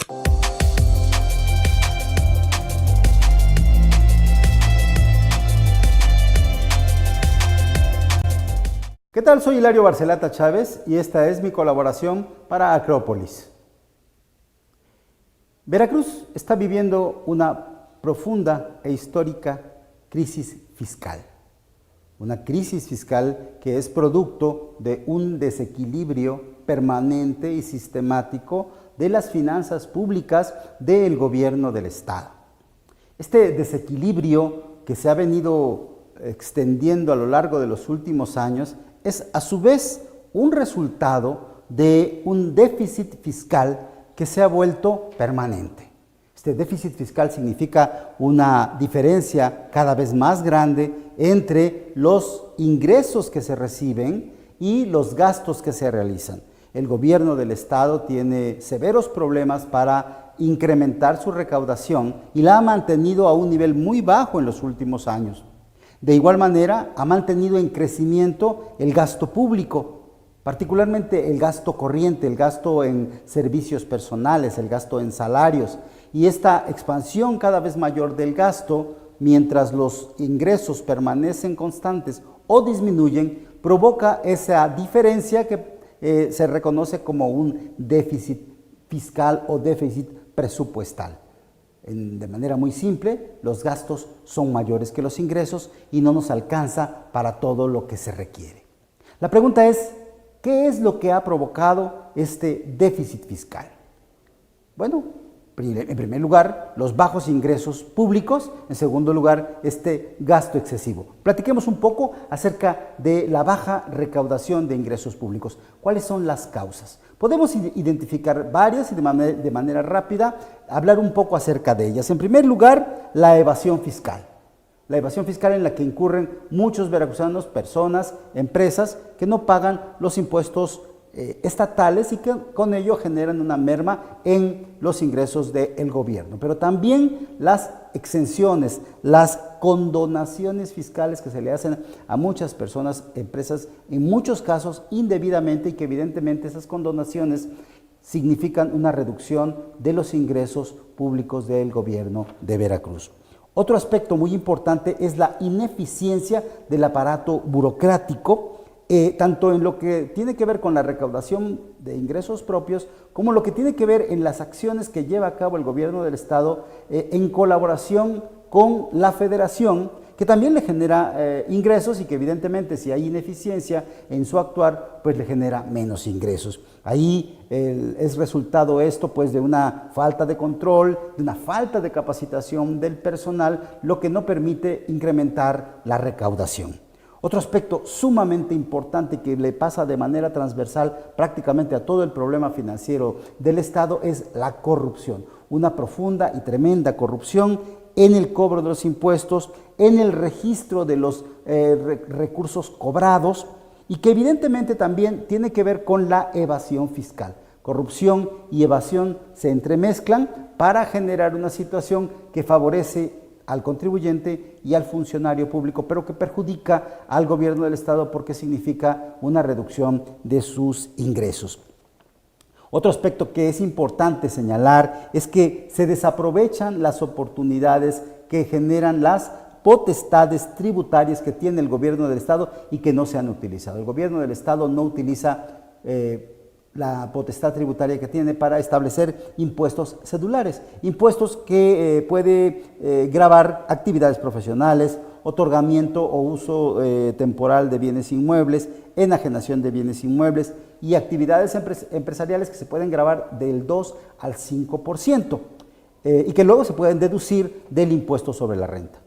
¿Qué tal? Soy Hilario Barcelata Chávez y esta es mi colaboración para Acrópolis. Veracruz está viviendo una profunda e histórica crisis fiscal. Una crisis fiscal que es producto de un desequilibrio permanente y sistemático de las finanzas públicas del gobierno del Estado. Este desequilibrio que se ha venido extendiendo a lo largo de los últimos años es a su vez un resultado de un déficit fiscal que se ha vuelto permanente. Este déficit fiscal significa una diferencia cada vez más grande entre los ingresos que se reciben y los gastos que se realizan. El gobierno del Estado tiene severos problemas para incrementar su recaudación y la ha mantenido a un nivel muy bajo en los últimos años. De igual manera, ha mantenido en crecimiento el gasto público, particularmente el gasto corriente, el gasto en servicios personales, el gasto en salarios. Y esta expansión cada vez mayor del gasto, mientras los ingresos permanecen constantes o disminuyen, provoca esa diferencia que se reconoce como un déficit fiscal o déficit presupuestal. De manera muy simple, los gastos son mayores que los ingresos y no nos alcanza para todo lo que se requiere. La pregunta es, ¿qué es lo que ha provocado este déficit fiscal? Bueno, en primer lugar, los bajos ingresos públicos. En segundo lugar, este gasto excesivo. Platiquemos un poco acerca de la baja recaudación de ingresos públicos. ¿Cuáles son las causas? Podemos identificar varias y de manera rápida hablar un poco acerca de ellas. En primer lugar, la evasión fiscal. La evasión fiscal en la que incurren muchos veracruzanos, personas, empresas que no pagan los impuestos estatales y que con ello generan una merma en los ingresos del gobierno. Pero también las exenciones, las condonaciones fiscales que se le hacen a muchas personas, empresas, en muchos casos indebidamente, y que evidentemente esas condonaciones significan una reducción de los ingresos públicos del gobierno de Veracruz. Otro aspecto muy importante es la ineficiencia del aparato burocrático, tanto en lo que tiene que ver con la recaudación de ingresos propios, como lo que tiene que ver en las acciones que lleva a cabo el gobierno del Estado en colaboración con la Federación, que también le genera ingresos y que evidentemente si hay ineficiencia en su actuar, pues le genera menos ingresos. Ahí es resultado esto pues de una falta de control, de una falta de capacitación del personal, lo que no permite incrementar la recaudación. Otro aspecto sumamente importante que le pasa de manera transversal prácticamente a todo el problema financiero del Estado es la corrupción. Una profunda y tremenda corrupción en el cobro de los impuestos, en el registro de los recursos cobrados y que evidentemente también tiene que ver con la evasión fiscal. Corrupción y evasión se entremezclan para generar una situación que favorece al contribuyente y al funcionario público, pero que perjudica al gobierno del Estado porque significa una reducción de sus ingresos. Otro aspecto que es importante señalar es que se desaprovechan las oportunidades que generan las potestades tributarias que tiene el gobierno del Estado y que no se han utilizado. El gobierno del Estado no utiliza la potestad tributaria que tiene para establecer impuestos cedulares, impuestos que puede gravar actividades profesionales, otorgamiento o uso temporal de bienes inmuebles, enajenación de bienes inmuebles y actividades empresariales que se pueden gravar del 2 al 5% y que luego se pueden deducir del impuesto sobre la renta.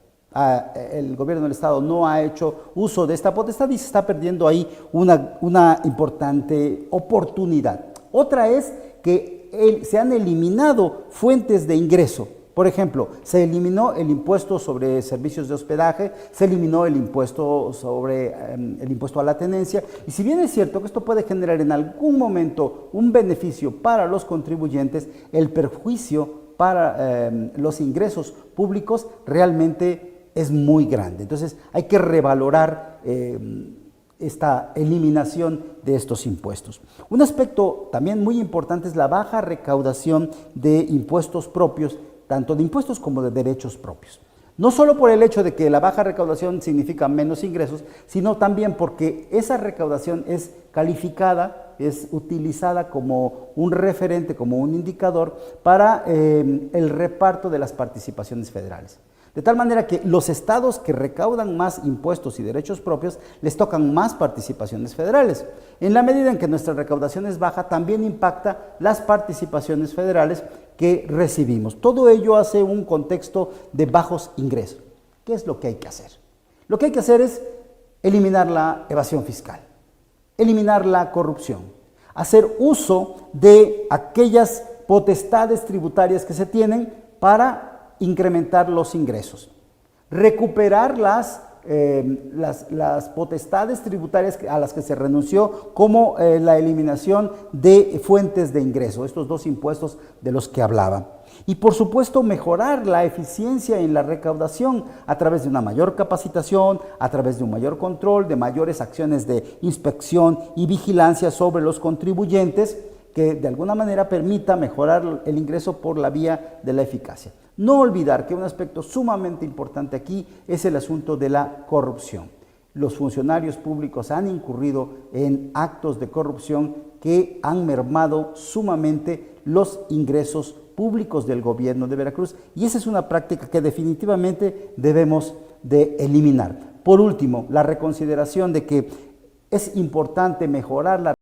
El gobierno del Estado no ha hecho uso de esta potestad y se está perdiendo ahí una importante oportunidad. Otra es que se han eliminado fuentes de ingreso. Por ejemplo, se eliminó el impuesto sobre servicios de hospedaje, se eliminó el impuesto a la tenencia, y si bien es cierto que esto puede generar en algún momento un beneficio para los contribuyentes, el perjuicio para los ingresos públicos realmente es muy grande. Entonces hay que revalorar esta eliminación de estos impuestos. Un aspecto también muy importante es la baja recaudación de impuestos propios, tanto de impuestos como de derechos propios. No solo por el hecho de que la baja recaudación significa menos ingresos, sino también porque esa recaudación es calificada, es utilizada como un referente, como un indicador para el reparto de las participaciones federales. De tal manera que los estados que recaudan más impuestos y derechos propios les tocan más participaciones federales. En la medida en que nuestra recaudación es baja, también impacta las participaciones federales que recibimos. Todo ello hace un contexto de bajos ingresos. ¿Qué es lo que hay que hacer? Lo que hay que hacer es eliminar la evasión fiscal, eliminar la corrupción, hacer uso de aquellas potestades tributarias que se tienen para incrementar los ingresos, recuperar las potestades tributarias a las que se renunció, como la eliminación de fuentes de ingreso, estos dos impuestos de los que hablaba. Y por supuesto mejorar la eficiencia en la recaudación a través de una mayor capacitación, a través de un mayor control, de mayores acciones de inspección y vigilancia sobre los contribuyentes, que de alguna manera permita mejorar el ingreso por la vía de la eficacia. No olvidar que un aspecto sumamente importante aquí es el asunto de la corrupción. Los funcionarios públicos han incurrido en actos de corrupción que han mermado sumamente los ingresos públicos del gobierno de Veracruz, y esa es una práctica que definitivamente debemos de eliminar. Por último, la reconsideración de que es importante mejorar la